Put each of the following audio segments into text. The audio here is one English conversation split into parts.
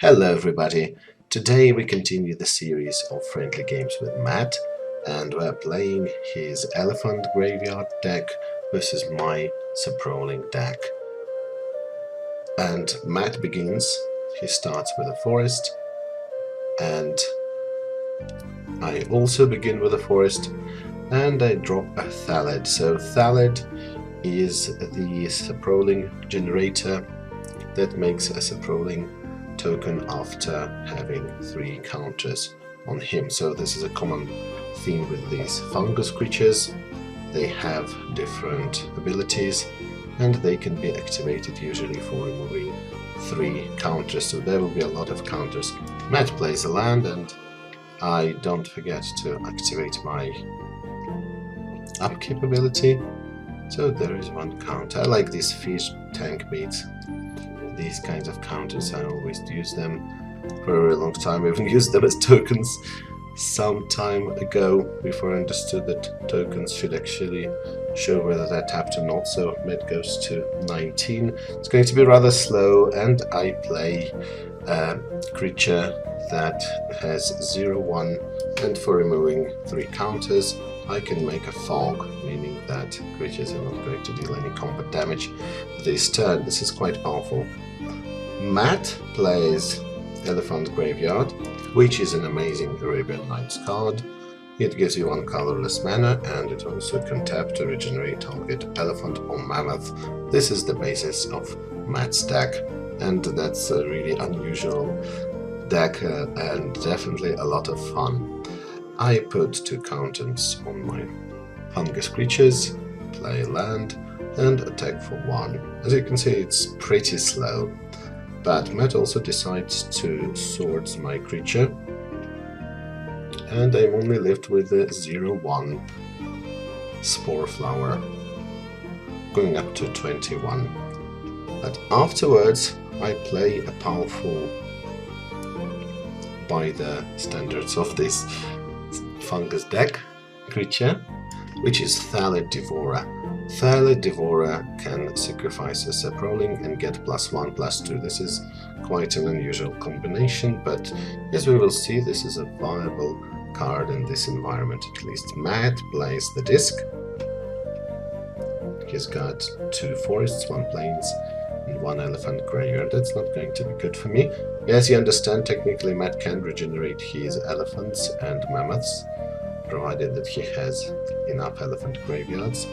Hello everybody, today we continue the series of friendly games with Matt and we're playing his elephant graveyard deck versus my Saproling deck. And Matt begins, he starts with a forest and I also begin with a forest and I drop a Thallid. So Thallid is the Saproling generator that makes a Saproling token after having 3 counters on him. So this is a common theme with these fungus creatures. They have different abilities and they can be activated usually for removing 3 counters, so there will be a lot of counters. Matt plays a land and I don't forget to activate my upkeep ability, so there is 1 counter. I like these fish tank beats. These kinds of counters, I always use them for a very long time. I even used them as tokens some time ago before I understood that tokens should actually show whether they're tapped or not. So Med goes to 19. It's going to be rather slow and I play a creature that has 0-1, and for removing 3 counters I can make a fog, meaning that creatures are not going to deal any combat damage this turn. This is quite powerful. Matt plays Elephant Graveyard, which is an amazing Arabian Nights card. It gives you 1 colorless mana and it also can tap to regenerate target elephant or mammoth. This is the basis of Matt's deck and that's a really unusual deck and definitely a lot of fun. I put 2 counters on my fungus creatures, play land and attack for 1. As you can see, it's pretty slow. But Matt also decides to swords my creature and I'm only left with the 0-1 Spore flower, going up to 21. But afterwards I play a powerful, by the standards of this fungus deck, creature, which is Thalid Devourer. Thalid Devourer can sacrifice a Saproling and get +1/+2. This is quite an unusual combination, but as we will see, this is a viable card in this environment at least. Matt plays the disc. He's got 2 forests, 1 plains, and 1 elephant graveyard. That's not going to be good for me. As you understand, technically Matt can regenerate his elephants and mammoths, provided that he has enough elephant graveyards.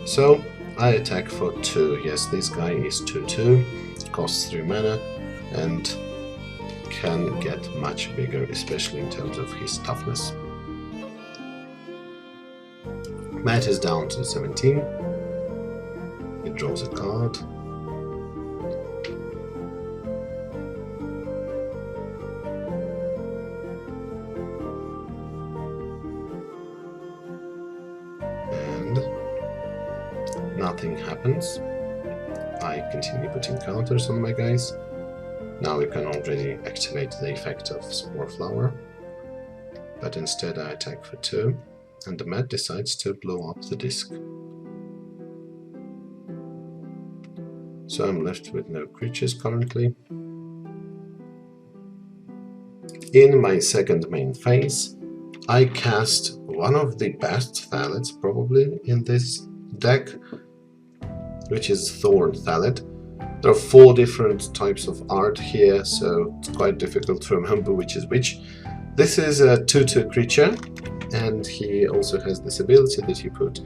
So I attack for 2. Yes, this guy is 2/2, costs 3 mana and can get much bigger, especially in terms of his toughness. Matt is down to 17. He draws a card. Nothing happens. I continue putting counters on my guys. Now we can already activate the effect of Spore Flower, but instead I attack for 2 and the Matt decides to blow up the disc. So I'm left with no creatures currently. In my second main phase I cast one of the best Thallids probably in this deck, which is Thorn Thallid. There are 4 different types of art here, so it's quite difficult to remember which is which. This is a 2/2 creature, and he also has this ability that you put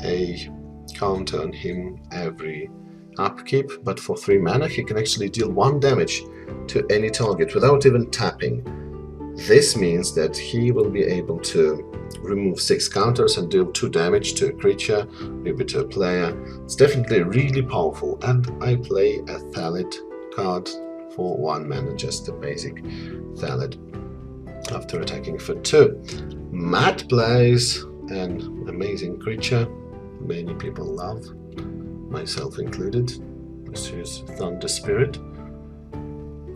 a counter on him every upkeep, but for 3 mana he can actually deal 1 damage to any target without even tapping. This means that he will be able to remove 6 counters and deal 2 damage to a creature, maybe to a player. It's definitely really powerful, and I play a Thallid card for 1 mana, just a basic Thallid, after attacking for 2. Matt plays an amazing creature many people love, myself included. This is Thunder Spirit.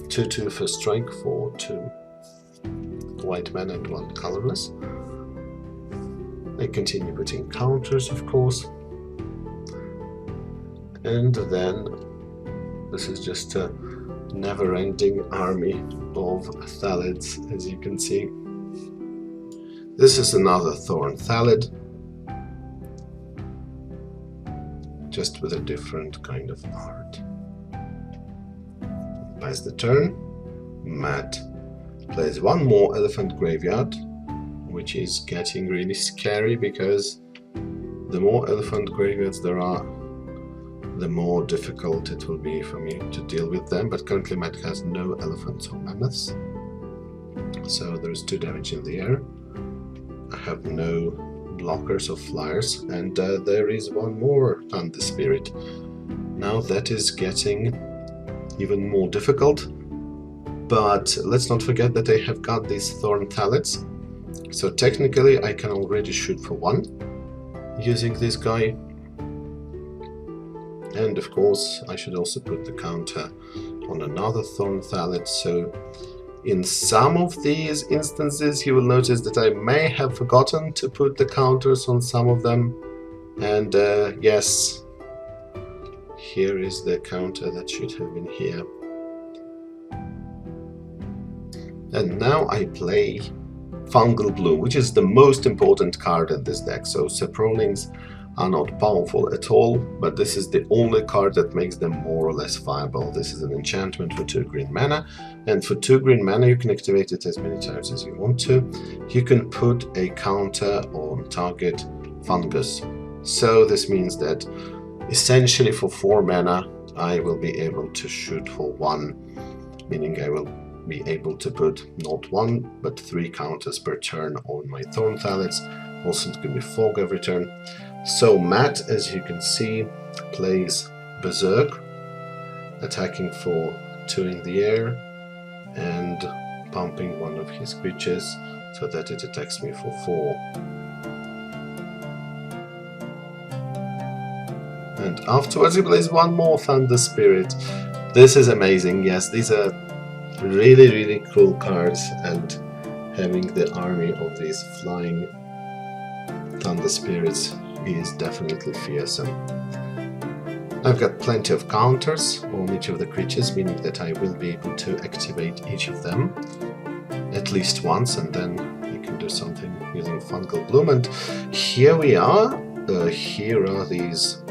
2/2 for strike for 2 white mana and 1 colorless. I continue putting counters, of course, and then this is just a never-ending army of Thallids, as you can see. This is another Thorn Thallid, just with a different kind of art. Pass the turn. Matt plays one more Elephant Graveyard, which is getting really scary because the more Elephant Graveyards there are, the more difficult it will be for me to deal with them. But currently Matt has no Elephants or Mammoths, so there's 2 damage in the air. I have no blockers or flyers, and there is one more Thunder Spirit. Now that is getting even more difficult, but let's not forget that I have got these Thorn Thallids, so technically I can already shoot for 1 using this guy. And of course I should also put the counter on another Thorn Thallid. So in some of these instances you will notice that I may have forgotten to put the counters on some of them, and yes, here is the counter that should have been here. And now I play Fungal Bloom, which is the most important card in this deck. So Saprolings are not powerful at all, but this is the only card that makes them more or less viable. This is an enchantment for 2 green mana, and for 2 green mana you can activate it as many times as you want to. You can put a counter on target Fungus. So this means that essentially for 4 mana I will be able to shoot for 1, meaning I will be able to put not 1 but 3 counters per turn on my Thorn Thallids. Also it can be Fog every turn. So Matt, as you can see, plays Berserk, attacking for 2 in the air and pumping one of his creatures so that it attacks me for 4. And afterwards he plays one more Thunder Spirit. This is amazing. Yes, these are really cool cards, and having the army of these flying Thunder Spirits is definitely fearsome. I've got plenty of counters on each of the creatures, meaning that I will be able to activate each of them at least once, and then you can do something using Fungal Bloom. And here we are. Here are these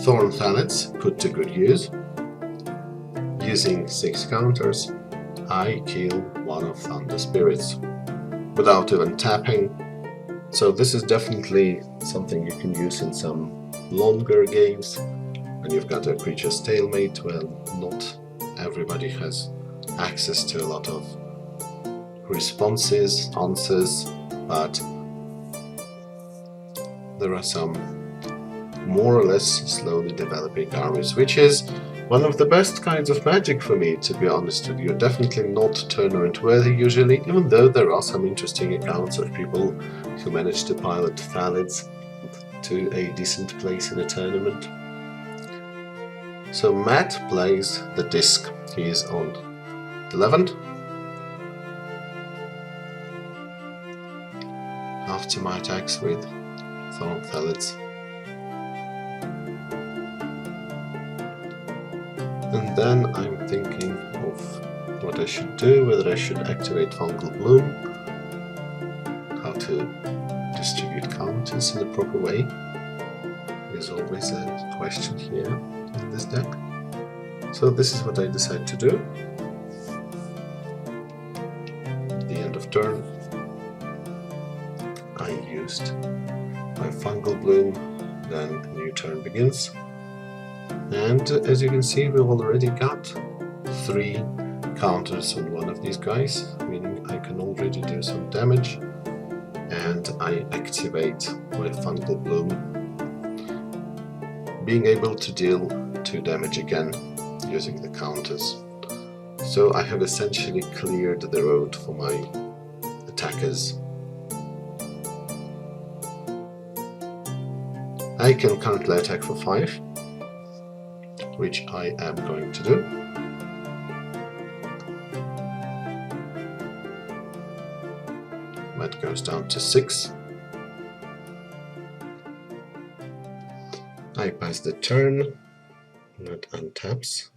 Thorn Thallids put to good use. Using 6 counters, I kill one of Thunder Spirits without even tapping. So this is definitely something you can use in some longer games when you've got a creature stalemate. Well, not everybody has access to a lot of responses, answers, but there are some more or less slowly developing armies, which is one of the best kinds of magic for me, to be honest with you. Definitely not tournament worthy usually, even though there are some interesting accounts of people who manage to pilot Thallids to a decent place in a tournament. So Matt plays the disc. He is on 11. After my attacks with Thorn Thallids. And then I'm thinking of what I should do, whether I should activate Fungal Bloom, how to distribute counters in the proper way. There's always a question here in this deck. So this is what I decide to do. At the end of turn, I used my Fungal Bloom, then a new turn begins. And as you can see, we've already got 3 counters on one of these guys, meaning I can already do some damage. And I activate my Fungal Bloom, being able to deal 2 damage again using the counters. So I have essentially cleared the road for my attackers. I can currently attack for 5. Which I am going to do. That goes down to 6. I pass the turn, that untaps.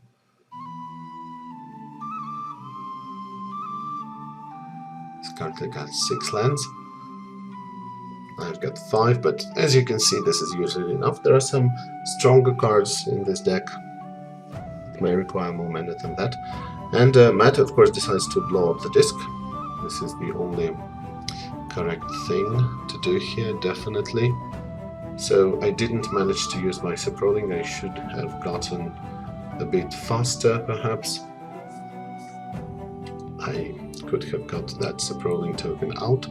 currently got 6 lands. I've got 5, but as you can see, this is usually enough. There are some stronger cards in this deck. It may require more mana than that. And Matt, of course, decides to blow up the disc. This is the only correct thing to do here, definitely. So I didn't manage to use my Saproling. I should have gotten a bit faster, perhaps. I could have got that Saproling token out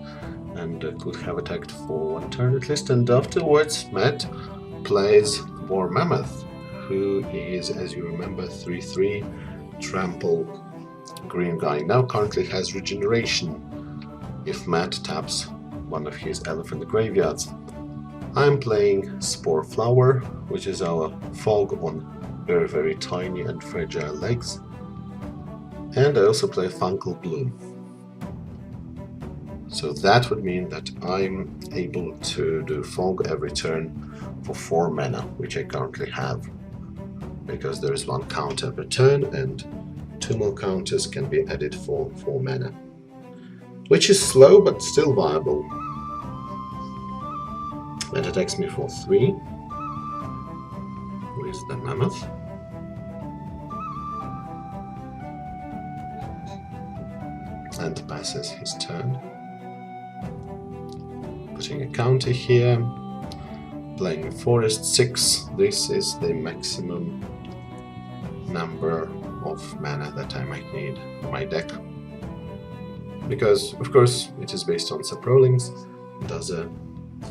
and could have attacked for 1 turn at least. And afterwards, Matt plays War Mammoth, who is, as you remember, 3/3 trample green guy. Now currently has regeneration if Matt taps one of his elephant graveyards. I'm playing Spore Flower, which is our fog on very, very tiny and fragile legs. And I also play Fungal Bloom. So that would mean that I'm able to do fog every turn for 4 mana, which I currently have. Because there is 1 counter per turn and 2 more counters can be added for 4 mana. Which is slow but still viable. That attacks me for 3 with the Mammoth. And passes his turn. Putting a counter here. Playing Forest 6. This is the maximum number of mana that I might need for my deck. Because, of course, it is based on Saprolings. It does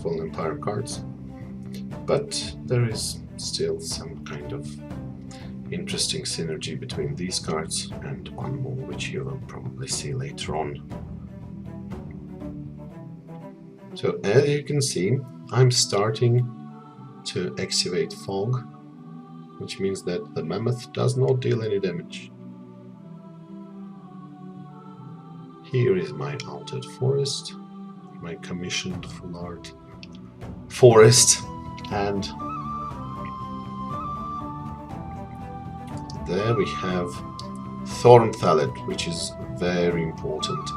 full Empire cards. But there is still some kind of interesting synergy between these cards and one more, which you will probably see later on. So, as you can see, I'm starting to activate Fog, which means that the Mammoth does not deal any damage. Here is my altered forest, my commissioned full art forest, and there we have Thorn Thallid, which is very important.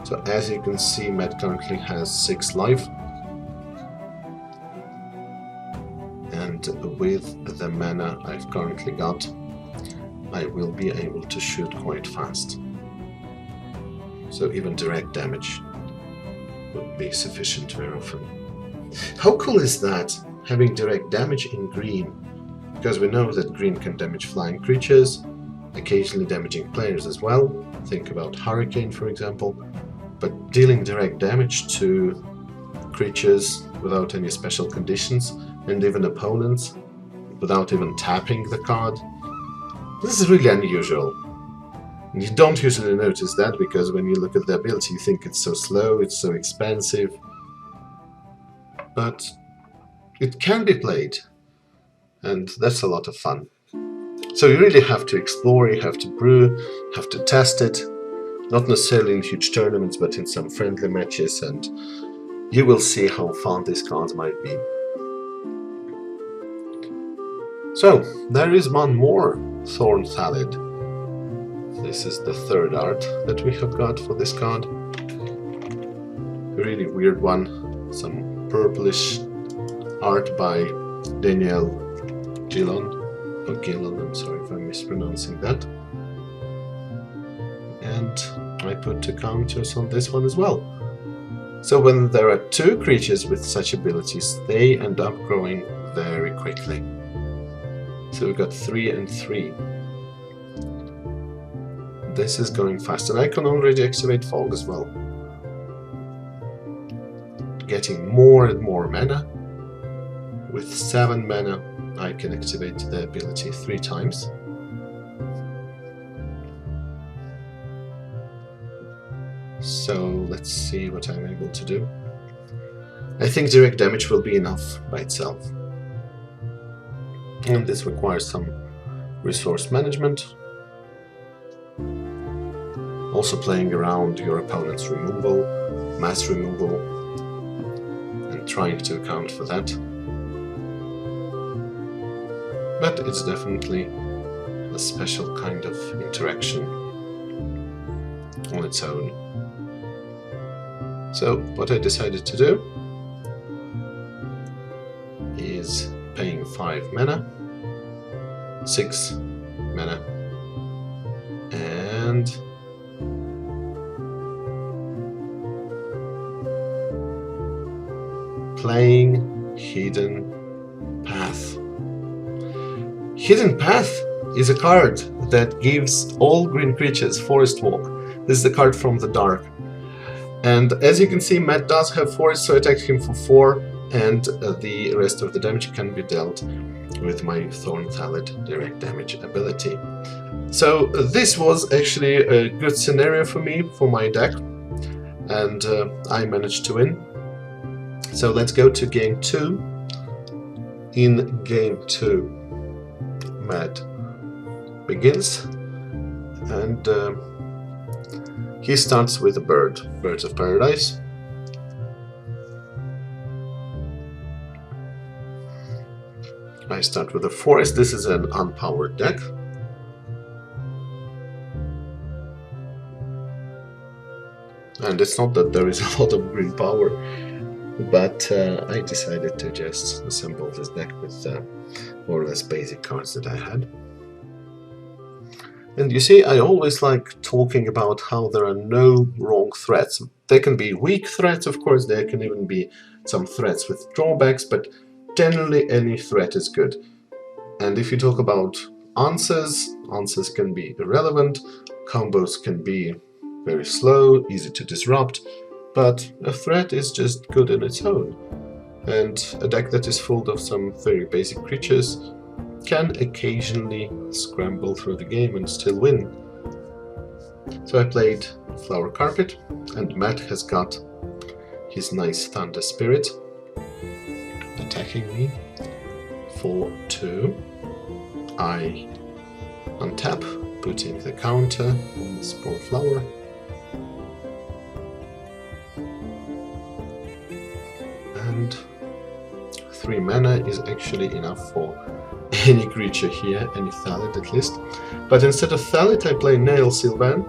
So as you can see, Matt currently has 6 life, and with the mana I've currently got, I will be able to shoot quite fast. So even direct damage would be sufficient very often. How cool is that, having direct damage in green? Because we know that green can damage flying creatures, occasionally damaging players as well. Think about Hurricane, for example. But dealing direct damage to creatures without any special conditions, and even opponents, without even tapping the card, this is really unusual. And you don't usually notice that, because when you look at the ability you think it's so slow, it's so expensive. But it can be played, and that's a lot of fun. So you really have to explore, you have to brew, you have to test it, not necessarily in huge tournaments, but in some friendly matches, and you will see how fun these cards might be. So, there is one more Thorn Thallid. This is the 3rd art that we have got for this card. A really weird one, some purplish art by Daniel Gillon, or Gillon, I'm sorry if I'm mispronouncing that. And I put 2 counters on this one as well. So when there are 2 creatures with such abilities, they end up growing very quickly. So we've got 3 and 3. This is going fast, and I can already activate Fog as well. Getting more and more mana. With 7 mana, I can activate the ability 3 times. So let's see what I'm able to do. I think direct damage will be enough by itself. And this requires some resource management. Also playing around your opponent's removal, mass removal, and trying to account for that. But it's definitely a special kind of interaction on its own. So what I decided to do is paying 5 mana, 6 mana, and playing Hidden Path. Hidden Path is a card that gives all green creatures Forest Walk. This is the card from the Dark. And as you can see, Matt does have Forest, so I attack him for 4, and the rest of the damage can be dealt with my Thorn Thallid direct damage ability. So this was actually a good scenario for me, for my deck, and I managed to win. So let's go to game 2. In game 2, Matt begins, and he starts with a Birds of Paradise. I start with a Forest. This is an unpowered deck. And it's not that there is a lot of green power, but I decided to just assemble this deck with more or less basic cards that I had. And you see, I always like talking about how there are no wrong threats. There can be weak threats, of course, there can even be some threats with drawbacks, but generally any threat is good. And if you talk about answers, answers can be irrelevant, combos can be very slow, easy to disrupt, but a threat is just good in its own. And a deck that is full of some very basic creatures can occasionally scramble through the game and still win. So I played Flower Carpet, and Matt has got his nice Thunder Spirit attacking me for 2. I untap, putting the counter on the Spore Flower. And 3 mana is actually enough for any creature here, any Thallid at least. But instead of Thalid, I play Nail Sylvan.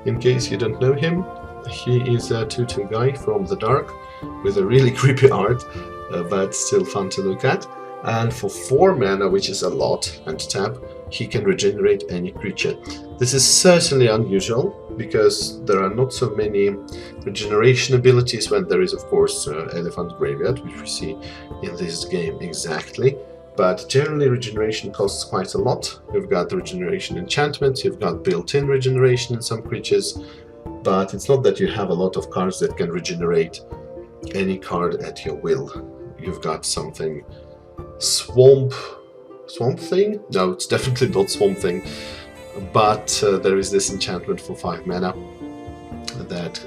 In case you don't know him, he is a 2/2 guy from the Dark with a really creepy art, but still fun to look at. And for 4 mana, which is a lot, and tap, he can regenerate any creature. This is certainly unusual, because there are not so many regeneration abilities when there is, of course, Elephant Graveyard, which we see in this game exactly. But generally regeneration costs quite a lot. You've got the regeneration enchantments, you've got built-in regeneration in some creatures, but it's not that you have a lot of cards that can regenerate any card at your will. You've got something Swamp Thing? No, it's definitely not Swamp Thing, but there is this enchantment for 5 mana that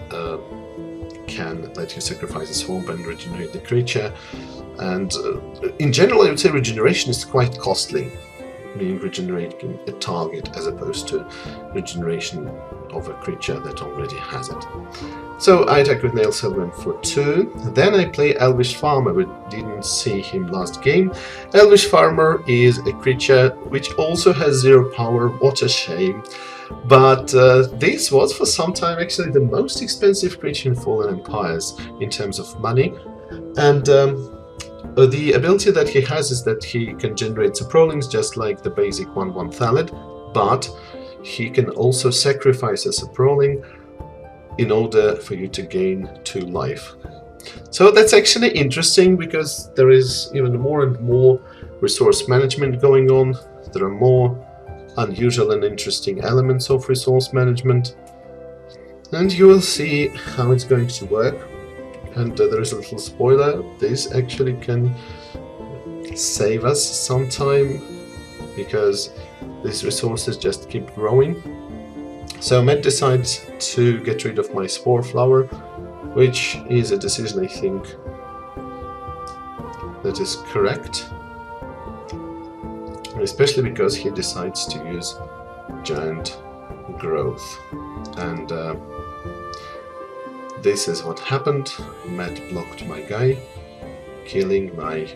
can let you sacrifice a swamp and regenerate the creature. And in general, I would say regeneration is quite costly, meaning regenerating a target as opposed to regeneration of a creature that already has it. So I attack with Nail Sylvan for 2. Then I play Elvish Farmer. We didn't see him last game. Elvish Farmer is a creature which also has 0 power. What a shame. But this was for some time actually the most expensive creature in Fallen Empires in terms of money. And the ability that he has is that he can generate Saprolings just like the basic 1/1 Thalid, but he can also sacrifice a Saproling in order for you to gain 2 life. So that's actually interesting, because there is even more and more resource management going on. There are more unusual and interesting elements of resource management, and you will see how it's going to work. And there is a little spoiler, this actually can save us some time, because these resources just keep growing. So Matt decides to get rid of my Spore Flower, which is a decision I think that is correct, especially because he decides to use Giant Growth. And this is what happened. Matt blocked my guy, killing my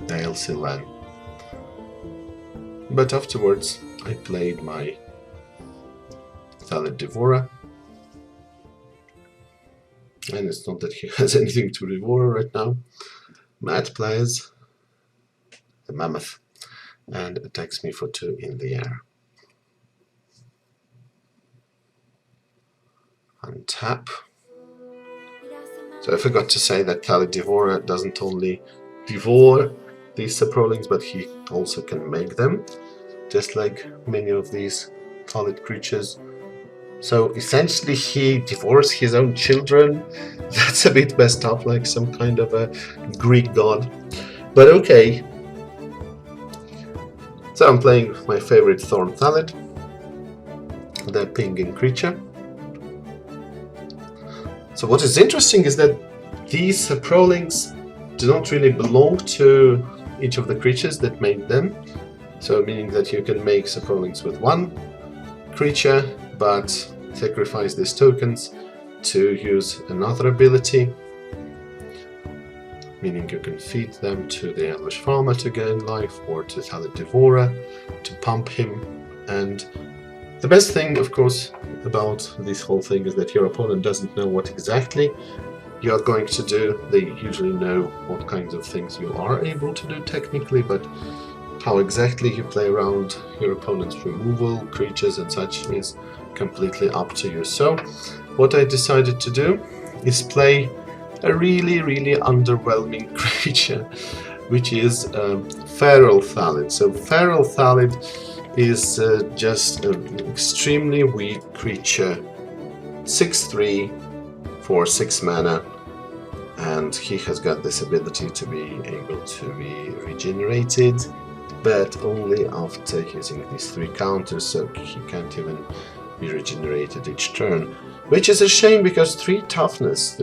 Nail Sylvan. But afterwards I played my Thalid Devourer, And it's not that he has anything to devour right now. Matt plays the Mammoth and attacks me for 2 in the air. Untap. So I forgot to say that Thalid Devourer doesn't only devour these Saprolings, but he also can make them, just like many of these Thalid creatures. So essentially he devours his own children. That's a bit messed up, like some kind of a Greek god. But okay. So I'm playing my favorite Thorn Thalid, the pinging creature. So what is interesting is that these Saprolings do not really belong to each of the creatures that made them. So meaning that you can make Saprolings with one creature, but sacrifice these tokens to use another ability. Meaning you can feed them to the Elvish Farmer to gain life, or to Thalid Devourer to pump him. And the best thing, of course, about this whole thing is that your opponent doesn't know what exactly you are going to do. They usually know what kinds of things you are able to do technically, but how exactly you play around your opponent's removal, creatures and such is completely up to you. So what I decided to do is play a really underwhelming creature, which is Feral Thalid. So Feral Thalid is just an extremely weak creature, 6/3 for 6 mana, and he has got this ability to be able to be regenerated, but only after using these 3 counters, so he can't even be regenerated each turn, which is a shame because 3 toughness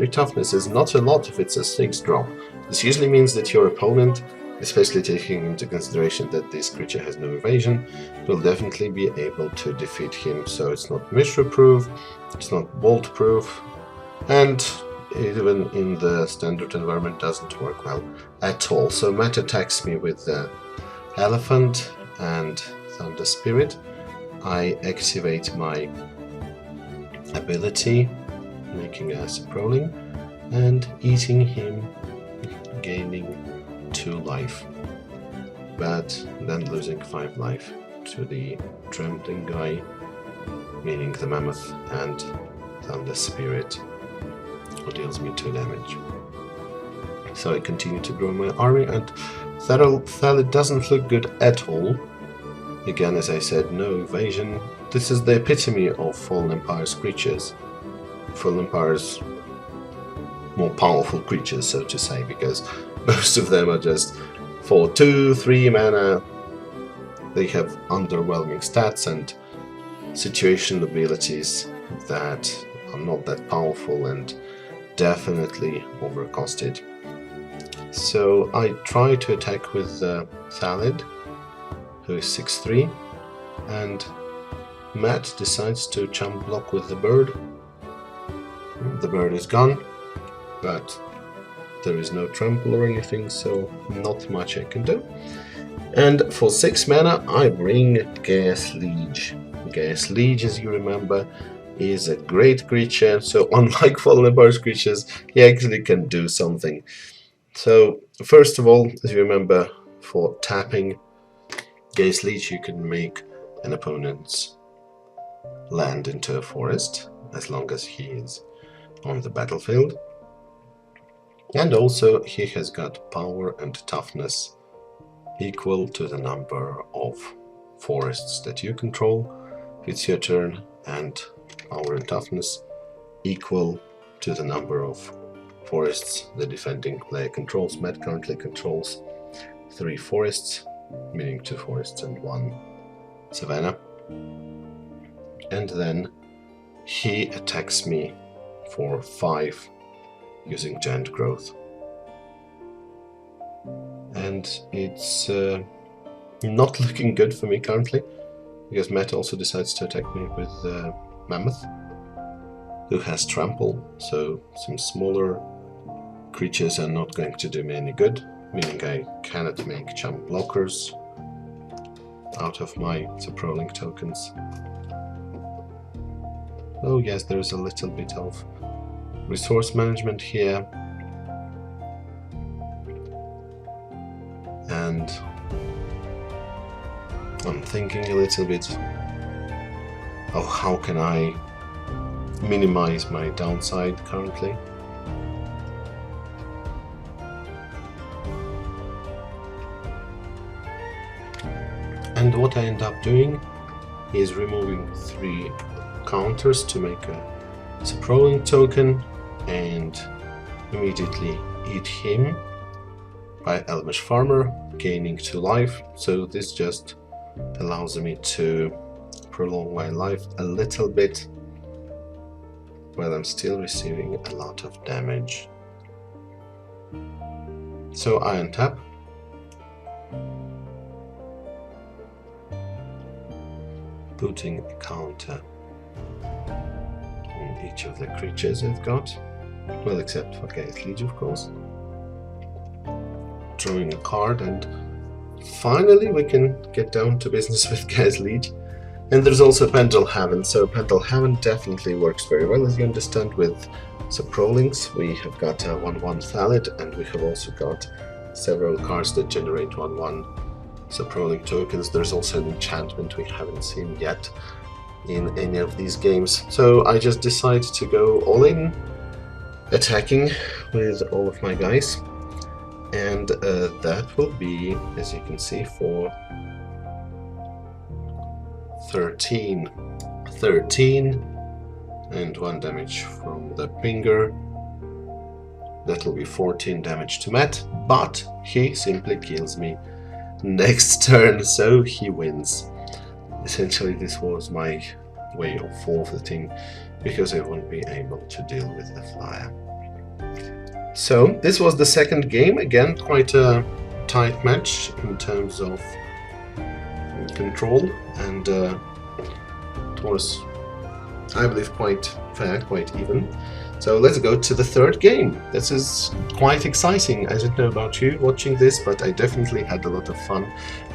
is not a lot if it's a 6 drop. This usually means that your opponent, especially taking into consideration that this creature has no evasion, will definitely be able to defeat him. So it's not Mishra proof, it's not bolt proof, and even in the standard environment doesn't work well at all. So Matt attacks me with the Elephant and Thunder Spirit. I activate my ability, making a Saproling, and eating him, gaining 2 life, but then losing 5 life to the Trembling guy, meaning the Mammoth, and Thunder Spirit, who deals me 2 damage. So I continue to grow my army, and Thalid doesn't look good at all. Again, as I said, no evasion. This is the epitome of Fallen Empire's creatures. Fallen Empire's more powerful creatures, so to say, because most of them are just for 2-3 mana. They have underwhelming stats and situation abilities that are not that powerful and definitely overcosted. So I try to attack with Thalid, who is 6/3, and Matt decides to chump block with the bird. The bird is gone, but there is no trample or anything, so not much I can do. And for 6 mana I bring Gas Liege. Gas Liege, as you remember, is a great creature, so unlike Fallen Empire's creatures, he actually can do something. So first of all, as you remember, for tapping Gas Liege you can make an opponent's land into a forest, as long as he is on the battlefield. And also he has got power and toughness equal to the number of forests that you control if it's your turn, and power and toughness equal to the number of forests the defending player controls. Matt currently controls 3 forests, meaning 2 forests and 1 savanna. And then he attacks me for 5 using Giant Growth. And it's not looking good for me currently, because Matt also decides to attack me with Mammoth, who has Trample, so some smaller creatures are not going to do me any good, meaning I cannot make chump blockers out of my Saproling tokens. Oh yes, there is a little bit of resource management here. And I'm thinking a little bit of how can I minimize my downside currently. And what I end up doing is removing 3 counters to make a Saproling token and immediately eat him by Elvish Farmer, gaining 2 life. So this just allows me to prolong my life a little bit while I'm still receiving a lot of damage. So I untap. Putting a counter on each of the creatures I've got. Well, except for Gaea's Liege, of course. Drawing a card, and finally we can get down to business with Gaea's Liege. And there's also Pendelhaven, so Pendelhaven definitely works very well, as you understand, with Saprolings. We have got a 1/1 Thallid, and we have also got several cards that generate 1/1 Saproling tokens. There's also an enchantment we haven't seen yet in any of these games. So I just decided to go all in, attacking with all of my guys. And that will be, as you can see, for 13 and 1 damage from the Pinger. That will be 14 damage to Matt, but he simply kills me next turn, so he wins. Essentially, this was my way of forfeiting because I won't be able to deal with the flyer. So this was the second game. Again, quite a tight match in terms of control, and it was, I believe, quite fair, quite even. So let's go to the third game. This is quite exciting. I don't know about you watching this, but I definitely had a lot of fun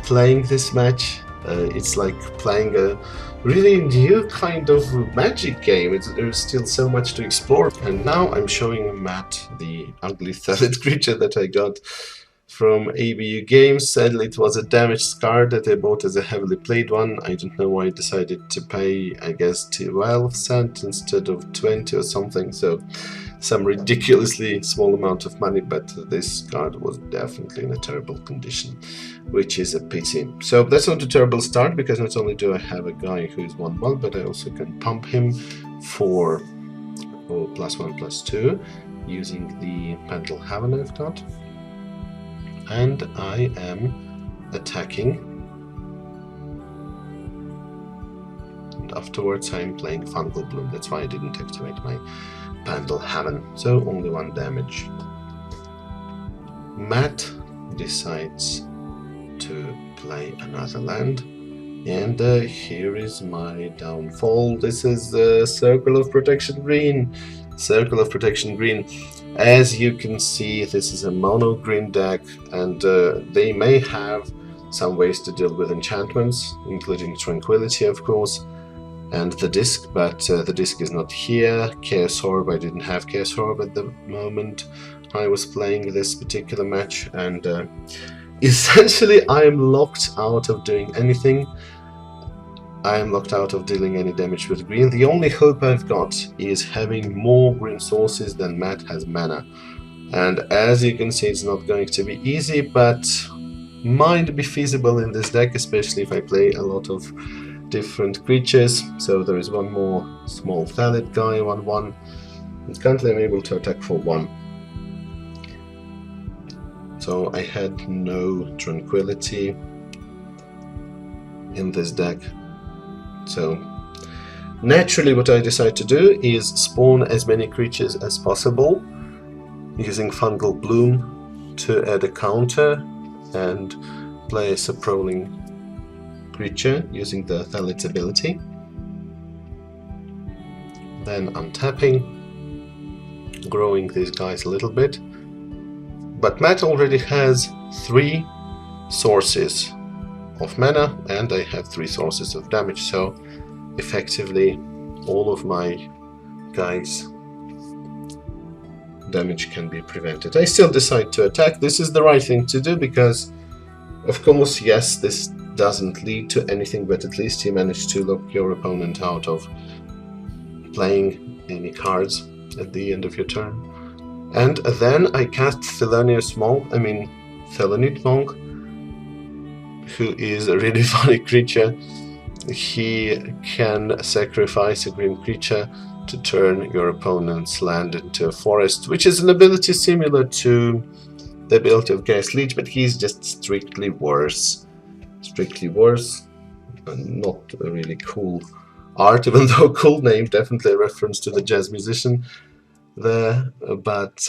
playing this match. It's like playing a really new kind of Magic game. There's still so much to explore. And now I'm showing Matt the ugly Thalid creature that I got from ABU Games. Sadly, it was a damaged card that I bought as a heavily played one. I don't know why I decided to pay, I guess, 12 cents instead of 20 or something. So some ridiculously small amount of money, but this card was definitely in a terrible condition, which is a pity. So that's not a terrible start, because not only do I have a guy who is 1/1, but I also can pump him for +1/+2 using the Pendelhaven I've got. And I am attacking, and afterwards I'm playing Fungal Bloom. That's why I didn't activate my Pendelhaven, so only 1 damage. Matt decides to play another land, and here is my downfall. This is the Circle of Protection Green. Circle of Protection Green. As you can see, this is a mono green deck, and they may have some ways to deal with enchantments, including Tranquility, of course, and the disc, but the disc is not here. Chaos Orb, I didn't have Chaos Orb at the moment I was playing this particular match, and essentially I am locked out of doing anything. I am locked out of dealing any damage with green. The only hope I've got is having more green sources than Matt has mana. And as you can see, it's not going to be easy, but might be feasible in this deck, especially if I play a lot of different creatures. So there is one more small Thalid guy, 1/1. And currently I'm able to attack for 1. So I had no Tranquility in this deck. So naturally what I decide to do is spawn as many creatures as possible using Fungal Bloom to add a counter and play a Saproling creature using the Thalid's ability. Then untapping, growing these guys a little bit. But Matt already has 3 sources of mana, and I have 3 sources of damage, so effectively all of my guys damage can be prevented. I still decide to attack. This is the right thing to do because, of course, yes, this doesn't lead to anything, but at least you manage to lock your opponent out of playing any cards at the end of your turn. And then I cast Thallids Monk, Thallids Monk, who is a really funny creature. He can sacrifice a green creature to turn your opponent's land into a forest, which is an ability similar to the ability of Gas Leech, but he's just strictly worse. Strictly worse. Not a really cool art, even though cool name, definitely a reference to the jazz musician there, but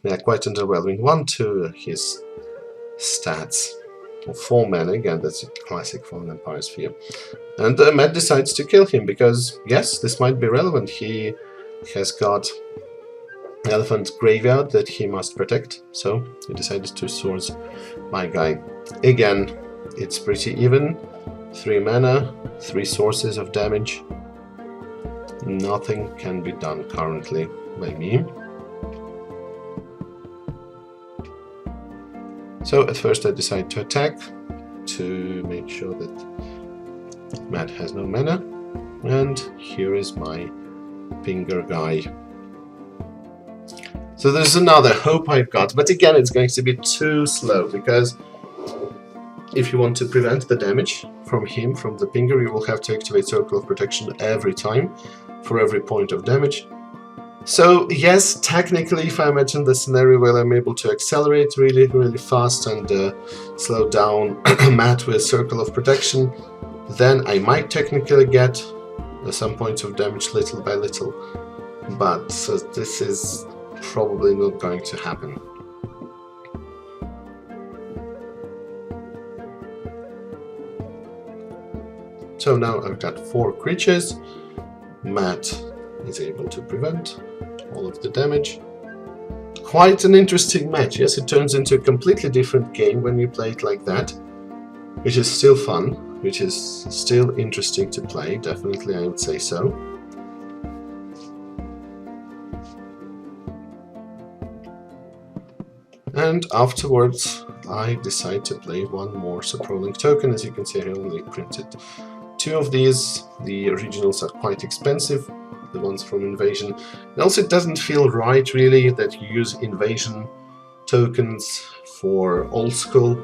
yeah, quite underwhelming. 1/2 his stats. 4 mana, again, that's a classic Fallen Empire Sphere. And Matt decides to kill him because, yes, this might be relevant. He has got Elephant Graveyard that he must protect, so he decided to source my guy. Again, it's pretty even. 3 mana, 3 sources of damage. Nothing can be done currently by me. So at first I decide to attack to make sure that Matt has no mana, and here is my finger guy. So there's another hope I've got, but again it's going to be too slow, because if you want to prevent the damage from him, from the finger, you will have to activate Circle of Protection every time, for every point of damage. So yes, technically, if I imagine the scenario where I'm able to accelerate really, really fast and slow down Matt with Circle of Protection, then I might technically get some points of damage little by little. But this is probably not going to happen. So now I've got 4 creatures. Matt is able to prevent all of the damage. Quite an interesting match. Yes, it turns into a completely different game when you play it like that, which is still fun, which is still interesting to play, definitely I would say so. And afterwards I decide to play one more Saproling token. As you can see, I only printed 2 of these. The originals are quite expensive, the ones from Invasion. And also it doesn't feel right really that you use Invasion tokens for old school,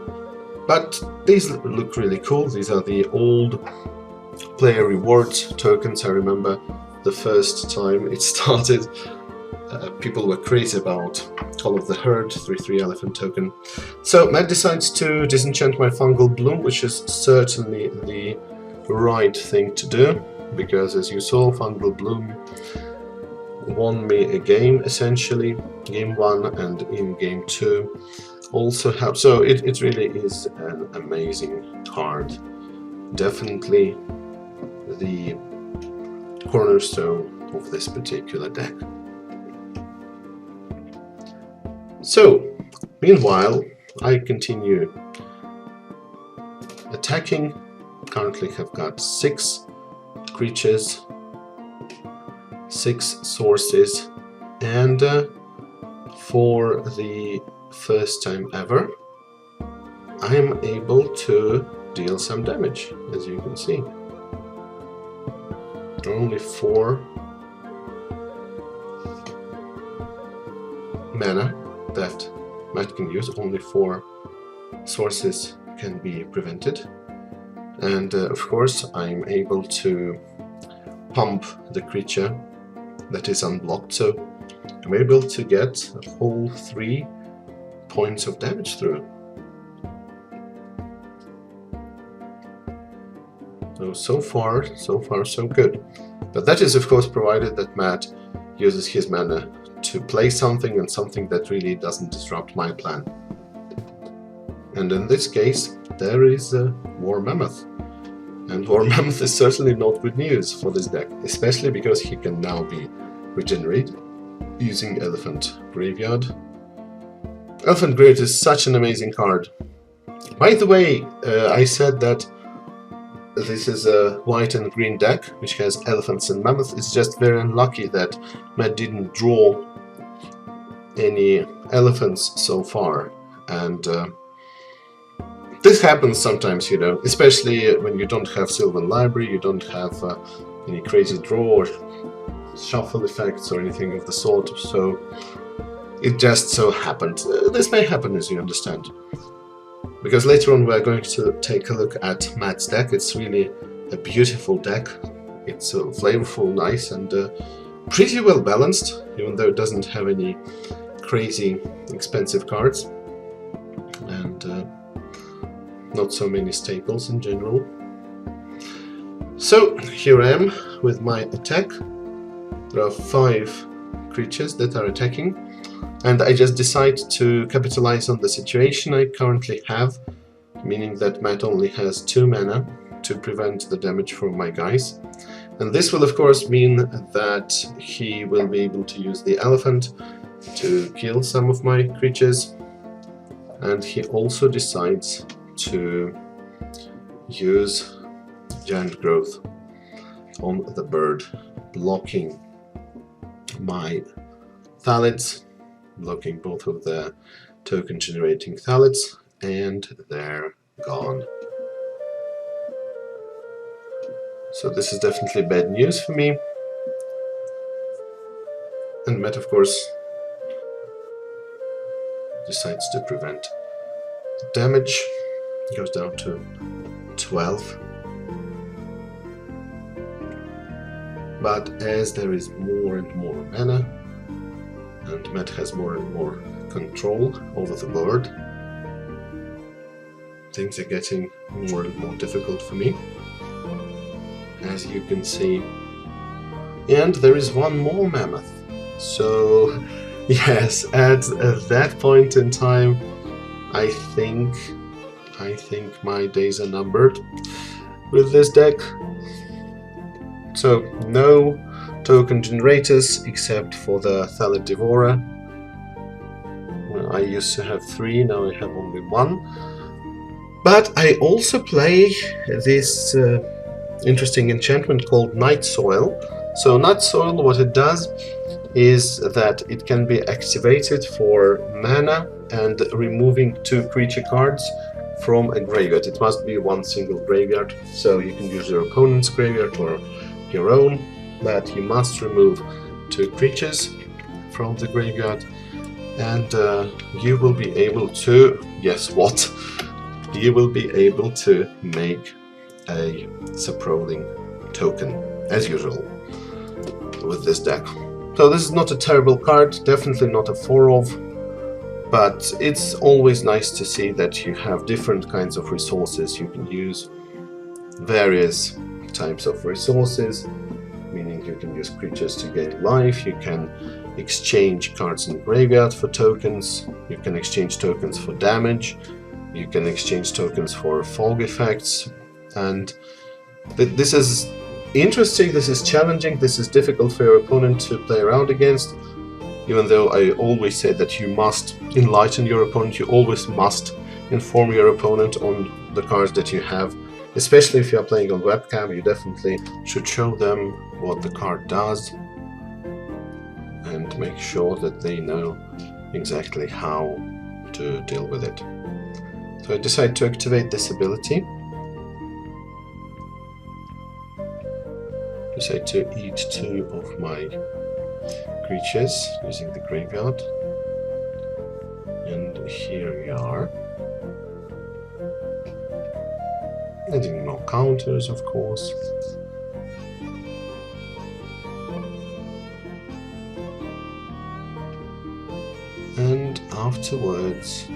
but these look really cool. These are the old player rewards tokens. I remember the first time it started, people were crazy about Call of the Herd 3/3 elephant token. So Matt decides to disenchant my Fungal Bloom, which is certainly the right thing to do, because as you saw, Fungal Bloom won me a game essentially, game 1, and in game 2 also helped. So it really is an amazing card, definitely the cornerstone of this particular deck. So meanwhile I continue attacking. Currently have got 6 creatures, 6 sources, and for the first time ever I'm able to deal some damage, as you can see. Only 4 mana that Matt can use, only 4 sources can be prevented. And of course I'm able to pump the creature that is unblocked, so I'm able to get a whole 3 points of damage through. So far so good. But that is of course provided that Matt uses his mana to play something, and something that really doesn't disrupt my plan. And in this case there is a War Mammoth. And War Mammoth is certainly not good news for this deck, especially because he can now be regenerated using Elephant Graveyard. Elephant Graveyard is such an amazing card. By the way, I said that this is a white and green deck which has Elephants and Mammoths. It's just very unlucky that Matt didn't draw any elephants so far, and this happens sometimes, you know, especially when you don't have Sylvan Library, you don't have any crazy draw or shuffle effects or anything of the sort, so it just so happened. This may happen, as you understand, because later on we're going to take a look at Matt's deck. It's really a beautiful deck. It's flavorful, nice, and pretty well balanced, even though it doesn't have any crazy expensive cards, and not so many staples in general. So here I am with my attack. There are 5 creatures that are attacking, and I just decide to capitalize on the situation I currently have, meaning that Matt only has 2 mana to prevent the damage from my guys. And this will of course mean that he will be able to use the elephant to kill some of my creatures, and he also decides to use Giant Growth on the bird, blocking my Thallids, blocking both of the token generating Thallids, and they're gone. So this is definitely bad news for me. And Matt, of course, decides to prevent the damage. It goes down to 12. But as there is more and more mana, and Matt has more and more control over the board, things are getting more and more difficult for me, as you can see. And there is one more mammoth. So yes, at that point in time, I think my days are numbered with this deck. So no token generators except for the Thallid Devourer. Well, I used to have 3, now I have only 1. But I also play this interesting enchantment called Night Soil. So Night Soil, what it does is that it can be activated for mana and removing 2 creature cards from a graveyard. It must be one single graveyard, so you can use your opponent's graveyard or your own, but you must remove 2 creatures from the graveyard, and you will be able to, guess what? You will be able to make a Saproling token, as usual, with this deck. So this is not a terrible card, definitely not a 4-of, but it's always nice to see that you have different kinds of resources. You can use various types of resources, meaning you can use creatures to gain life, you can exchange cards in the graveyard for tokens, you can exchange tokens for damage, you can exchange tokens for fog effects, and this is interesting, this is challenging, this is difficult for your opponent to play around against, even though I always say that you must enlighten your opponent, you always must inform your opponent on the cards that you have. Especially if you are playing on webcam, you definitely should show them what the card does and make sure that they know exactly how to deal with it. So I decide to activate this ability. Decide to eat 2 of my creatures using the graveyard. And here we are. Adding more counters, of course. And afterwards,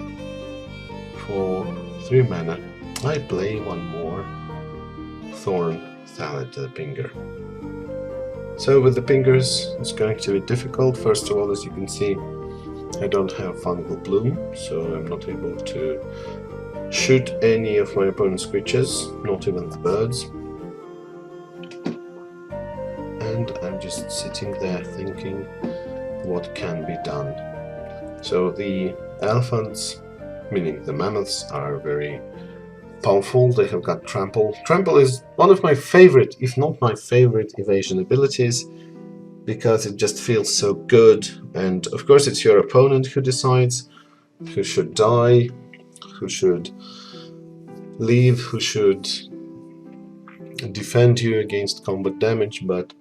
for 3 mana, I play one more Thorn Thallid the Pinger. So with the Pingers, it's going to be difficult. First of all, as you can see, I don't have Fungal Bloom, so I'm not able to shoot any of my opponent's creatures, not even the birds. And I'm just sitting there thinking what can be done. So the elephants, meaning the mammoths, are very powerful. They have got Trample. Trample is one of my favorite, if not my favorite, evasion abilities. because it just feels so good. And of course it's your opponent who decides who should die, who should leave, who should defend you against combat damage, but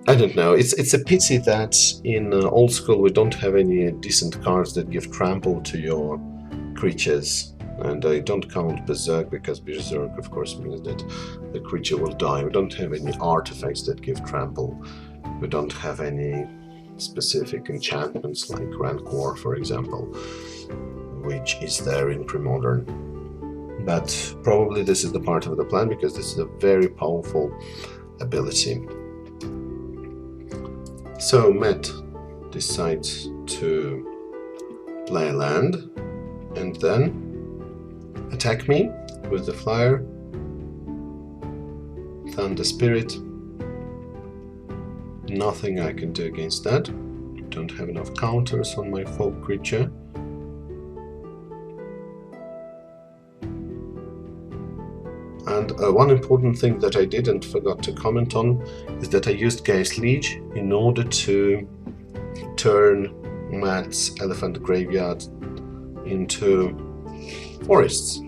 I don't know, it's a pity that in old school we don't have any decent cards that give trample to your creatures. And I don't count Berserk, because Berserk of course means that the creature will die. We don't have any artifacts that give trample. We don't have any specific enchantments like Rancor, for example, which is there in Premodern. But probably this is the part of the plan, because this is a very powerful ability. So Matt decides to play a land and then attack me with the flyer, Thunder Spirit. Nothing I can do against that. Don't have enough counters on my folk creature. And one important thing that I did and forgot to comment on is that I used Gaea's Liege in order to turn Matt's elephant graveyard into forests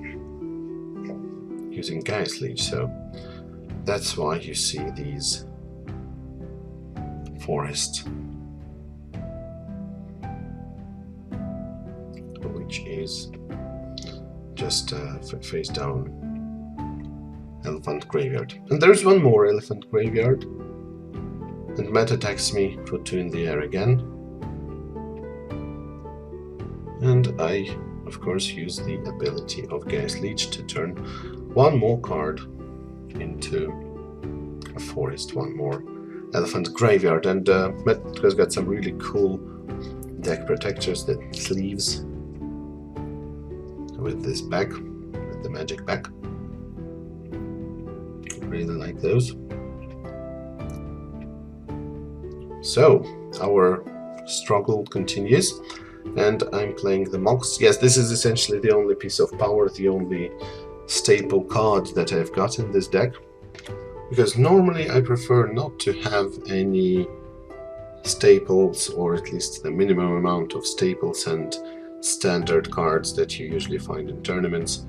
using Gaea's Liege, so that's why you see these forests, which is just face down elephant graveyard. And there's one more elephant graveyard, and Matt attacks me for 2 in the air again, and I of course use the ability of Gaea's Liege to turn one more card into a forest, one more elephant graveyard. And Matt has got some really cool deck protectors, that sleeves with this back, with the magic back. Really like those. So our struggle continues, and I'm playing the Mox. Yes, this is essentially the only piece of power, the only staple card that I've got in this deck, because normally I prefer not to have any staples, or at least the minimum amount of staples and standard cards that you usually find in tournaments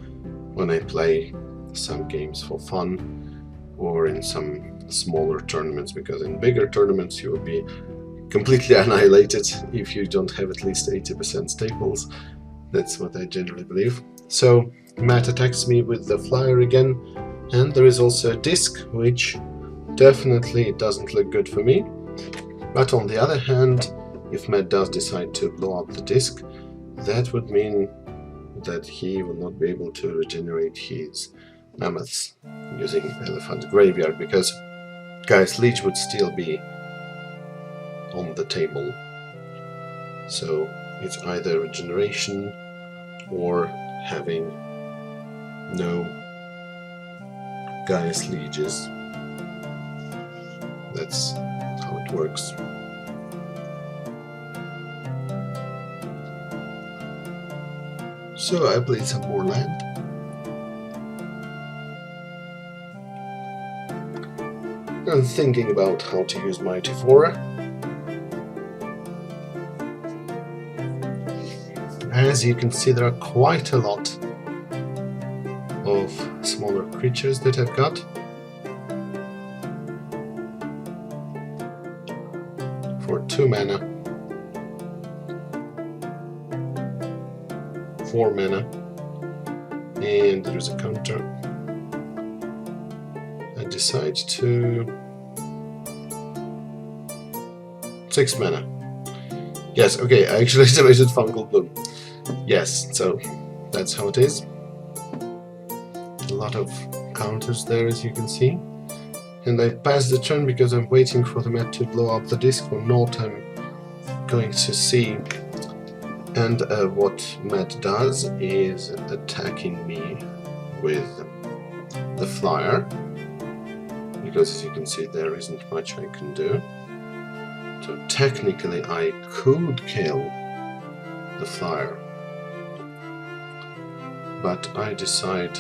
when I play some games for fun or in some smaller tournaments, because in bigger tournaments you will be completely annihilated if you don't have at least 80% staples. That's what I generally believe. So Matt attacks me with the flyer again, and there is also a disc, which definitely doesn't look good for me. But on the other hand, if Matt does decide to blow up the disc, that would mean that he will not be able to regenerate his mammoths using elephant graveyard, because Gaea's Liege would still be on the table. So it's either regeneration or having no Gaea's Lieges. That's how it works. So I played some more land. I'm thinking about how to use Mighty Flora. As you can see, there are quite a lot of smaller creatures that I've got. For 2 mana, 4 mana, and there is a counter. I decide to 6 mana. Yes, okay, I actually activated Fungal Bloom. Yes, so that's how it is. A lot of counters there, as you can see. And I passed the turn because I'm waiting for the Matt to blow up the disc or not. I'm going to see. And what Matt does is attacking me with the flyer, because as you can see there isn't much I can do. So technically I could kill the flyer, but I decide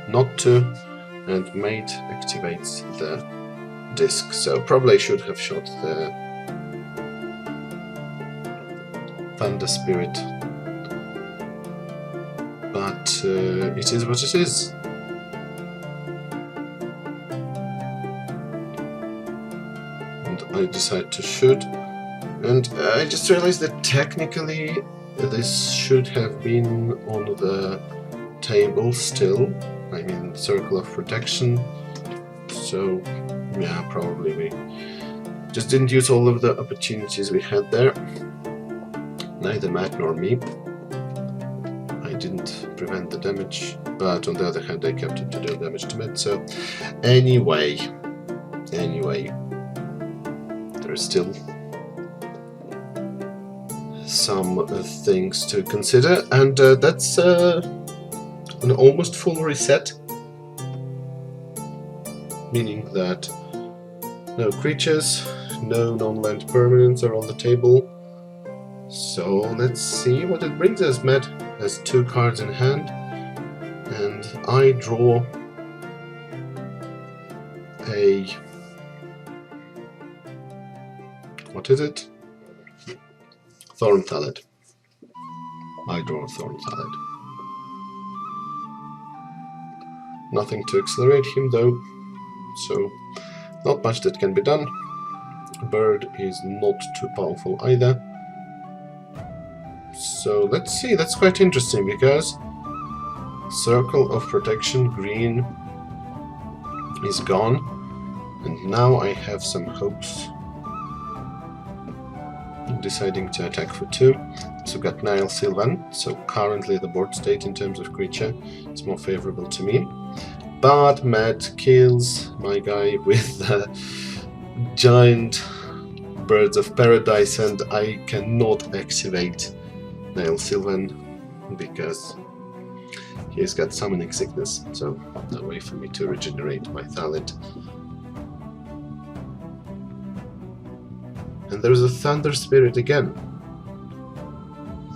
not to, and Mate activates the disc, so probably I should have shot the Thunder Spirit, but it is what it is. And I decide to shoot, and I just realized that technically this should have been on the table still. I mean, Circle of Protection. So yeah, probably we just didn't use all of the opportunities we had there. Neither Matt nor me. I didn't prevent the damage, but on the other hand I kept it to deal damage to Matt. So anyway, there's still some things to consider, and that's an almost full reset, meaning that no creatures, no non-land permanents are on the table. So let's see what it brings us. Matt has 2 cards in hand, and I draw a... what is it? Thorn Thallid. I draw a Thorn Thallid. Nothing to accelerate him though, so not much that can be done. Bird is not too powerful either. So let's see, that's quite interesting because Circle of Protection green is gone, and now I have some hopes. I'm deciding to attack for 2. So we've got Nile Sylvan, so currently the board state in terms of creature is more favorable to me. But Matt kills my guy with giant Birds of Paradise, and I cannot activate Nile Sylvan because he's got Summoning Sickness, so no way for me to regenerate my Thallid. And there's a Thunder Spirit again.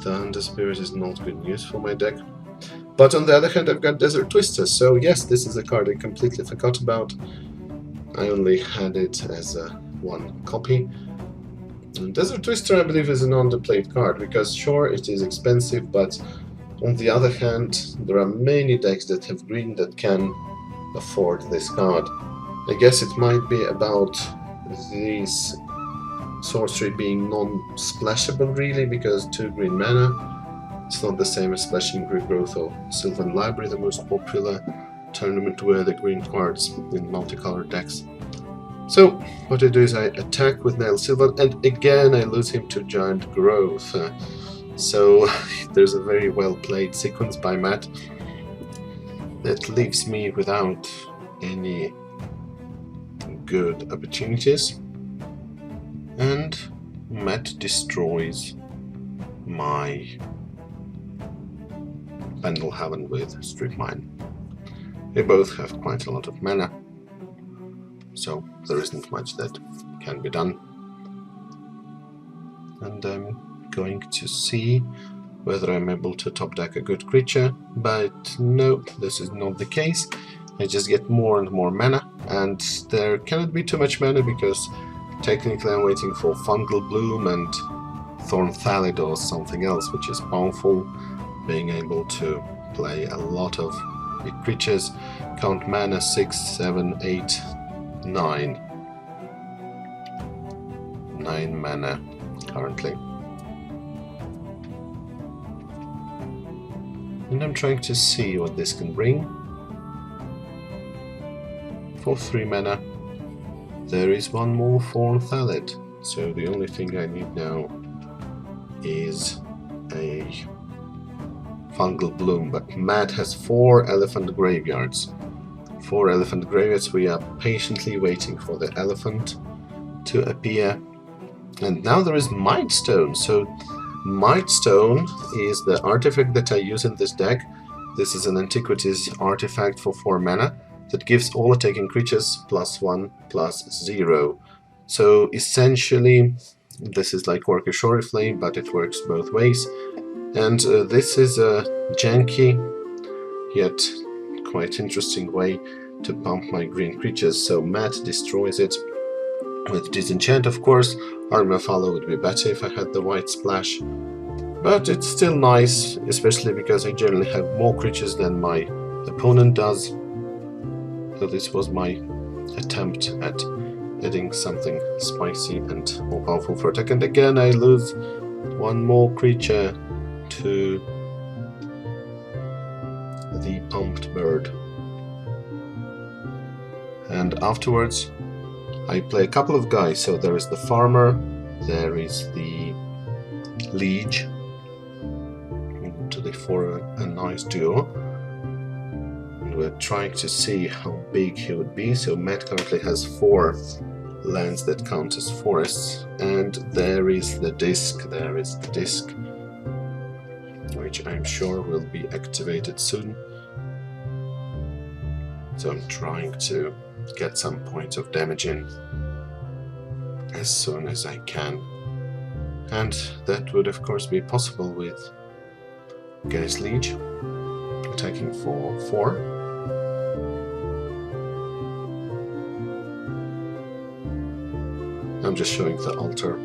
Thunder Spirit is not good news for my deck. But on the other hand, I've got Desert Twister, so yes, this is a card I completely forgot about. I only had it as a 1 copy. And Desert Twister, I believe, is an underplayed card, because sure, it is expensive, but on the other hand, there are many decks that have green that can afford this card. I guess it might be about this sorcery being non-splashable really, because 2 green mana. It's not the same as Splashing Regrowth or Sylvan Library, the most popular tournament where the green cards in multicolored decks. So what I do is I attack with Nile Sylvan, and again I lose him to Giant Growth. So there's a very well played sequence by Matt that leaves me without any good opportunities. And Matt destroys my Pendelhaven with Strip Mine. They both have quite a lot of mana, so there isn't much that can be done. And I'm going to see whether I'm able to top deck a good creature, but no, this is not the case. I just get more and more mana, and there cannot be too much mana because technically I'm waiting for Fungal Bloom and Thorn Thallid or something else which is powerful, being able to play a lot of big creatures. Count mana 6, 7, 8, 9. 9 mana currently. And I'm trying to see what this can bring. For 3 mana, there is one more Thorn Thallid. So the only thing I need now is a Fungal Bloom, but Matt has 4 elephant graveyards. 4 elephant graveyards. We are patiently waiting for the elephant to appear. And now there is Mightstone. So Mightstone is the artifact that I use in this deck. This is an Antiquities artifact for 4 mana that gives all attacking creatures +1/+0. So essentially this is like Orcish Oriflamme, but it works both ways. And this is a janky yet quite interesting way to pump my green creatures, so Matt destroys it with Disenchant, of course. Armor Follow would be better if I had the white splash, but it's still nice, especially because I generally have more creatures than my opponent does. So this was my attempt at adding something spicy and more powerful for attack, and again I lose one more creature to the pumped bird. And afterwards I play a couple of guys, so there is the farmer, there is the liege, to the for a nice duo. And we're trying to see how big he would be. So Matt currently has 4 lands that count as forests, and there is the disc, which I'm sure will be activated soon. So I'm trying to get some points of damage in as soon as I can, and that would of course be possible with Gaius Liege attacking for 4. I'm just showing the altar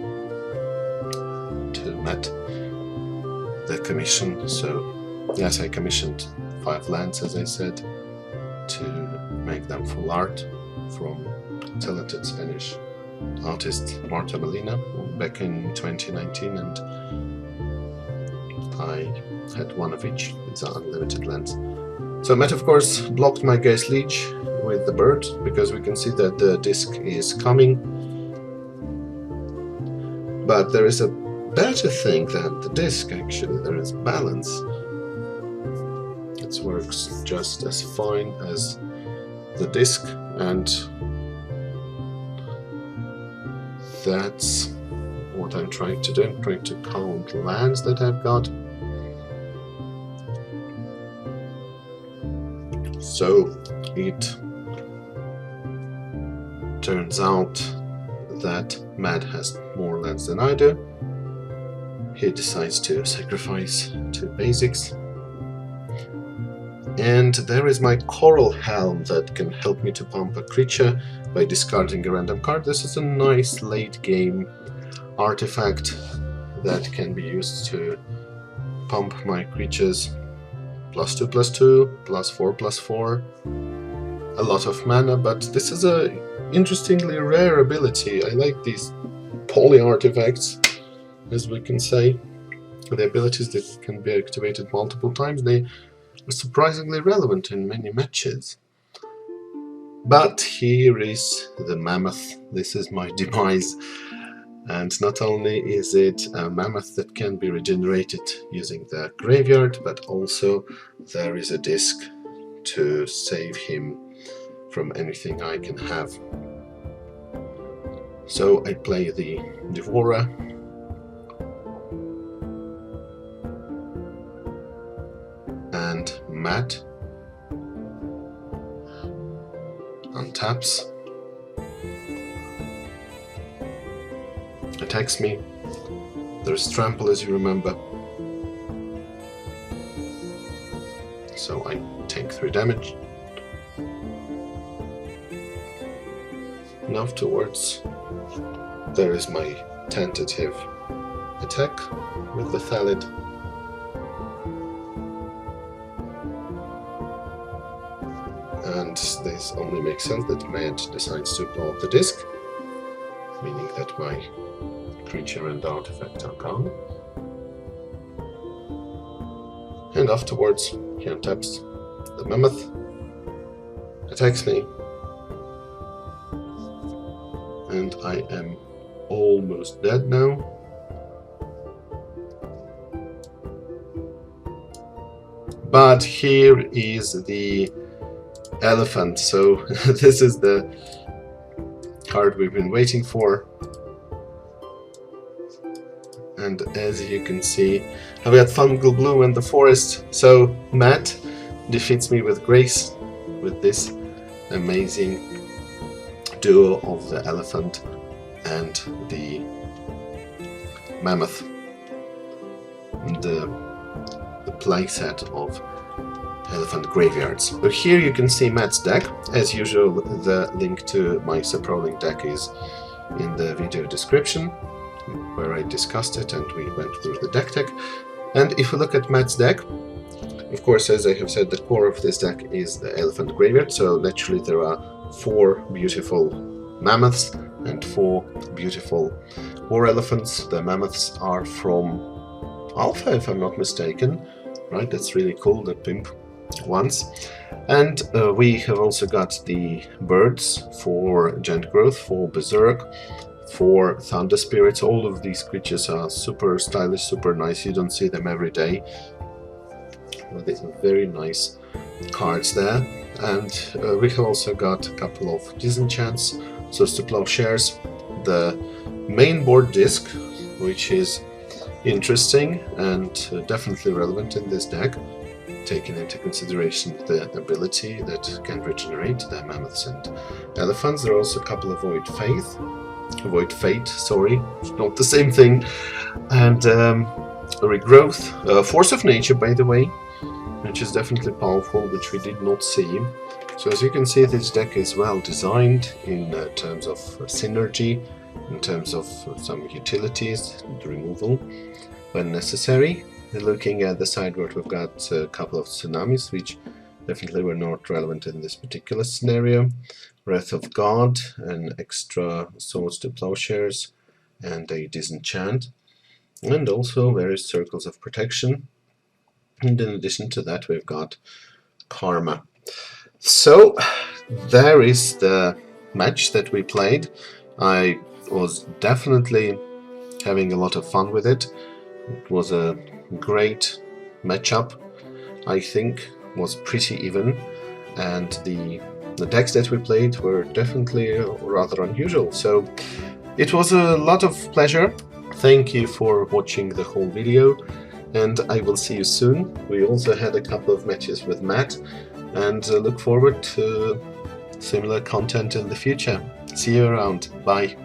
to Matt, the commission. So yes, I commissioned 5 lands, as I said, to make them full art from talented Spanish artist Marta Molina back in 2019, and I had 1 of each. These are unlimited lands. So Matt of course blocked my Gaius Liege with the bird, because we can see that the disc is coming. But there is a better thing than the disc, actually. There is balance. It works just as fine as the disc, and that's what I'm trying to do. I'm trying to count lands that I've got. So it turns out that Matt has more lands than I do. He decides to sacrifice 2 basics. And there is my Coral Helm that can help me to pump a creature by discarding a random card. This is a nice late game artifact that can be used to pump my creatures. +2/+2, +4/+4. A lot of mana, but this is a interestingly rare ability. I like these poly artifacts, as we can say. The abilities that can be activated multiple times, they are surprisingly relevant in many matches. But here is the mammoth. This is my demise. And not only is it a mammoth that can be regenerated using the graveyard, but also there is a disc to save him from anything I can have. So I play the Devourer, and Matt untaps, attacks me. There's Trample, as you remember, so I take 3 damage. And afterwards there is my tentative attack with the Thallid. And this only makes sense that Matt decides to blow up the disc, meaning that my creature and artifact are gone. And afterwards he untaps the mammoth, attacks me, and I am almost dead now. But here is the elephant, so this is the card we've been waiting for. And as you can see, I've got Fungal Blue and the Forest, so Matt defeats me with grace with this amazing duo of the elephant and the mammoth. The playset of elephant graveyards. So here you can see Matt's deck. As usual, the link to my Saproling deck is in the video description, where I discussed it and we went through the deck tech. And if you look at Matt's deck, of course, as I have said, the core of this deck is the elephant graveyard, so naturally there are 4 beautiful mammoths and 4 beautiful war elephants. The mammoths are from Alpha, if I'm not mistaken, right? That's really cool, the pimp ones. And we have also got the birds for Giant Growth, for Berserk, for Thunder Spirits. All of these creatures are super stylish, super nice. You don't see them every day. Well, these are very nice cards there. And we have also got a couple of disenchants, so to Plowshares, the main board disc, which is interesting and definitely relevant in this deck, taking into consideration the ability that can regenerate the mammoths and elephants. There are also a couple of Void Fate, sorry, not the same thing, and Regrowth, Force of Nature, by the way, which is definitely powerful, which we did not see. So as you can see, this deck is well designed in terms of synergy, in terms of some utilities and removal when necessary. Looking at the sideboard, we've got a couple of tsunamis, which definitely were not relevant in this particular scenario. Wrath of God, an extra Swords to Plowshares, and a Disenchant, and also various Circles of Protection. And in addition to that, we've got Karma. So there is the match that we played. I was definitely having a lot of fun with it. It was a great matchup. I think was pretty even, and the decks that we played were definitely rather unusual. So it was a lot of pleasure. Thank you for watching the whole video, and I will see you soon. We also had a couple of matches with Matt, and look forward to similar content in the future. See you around. Bye.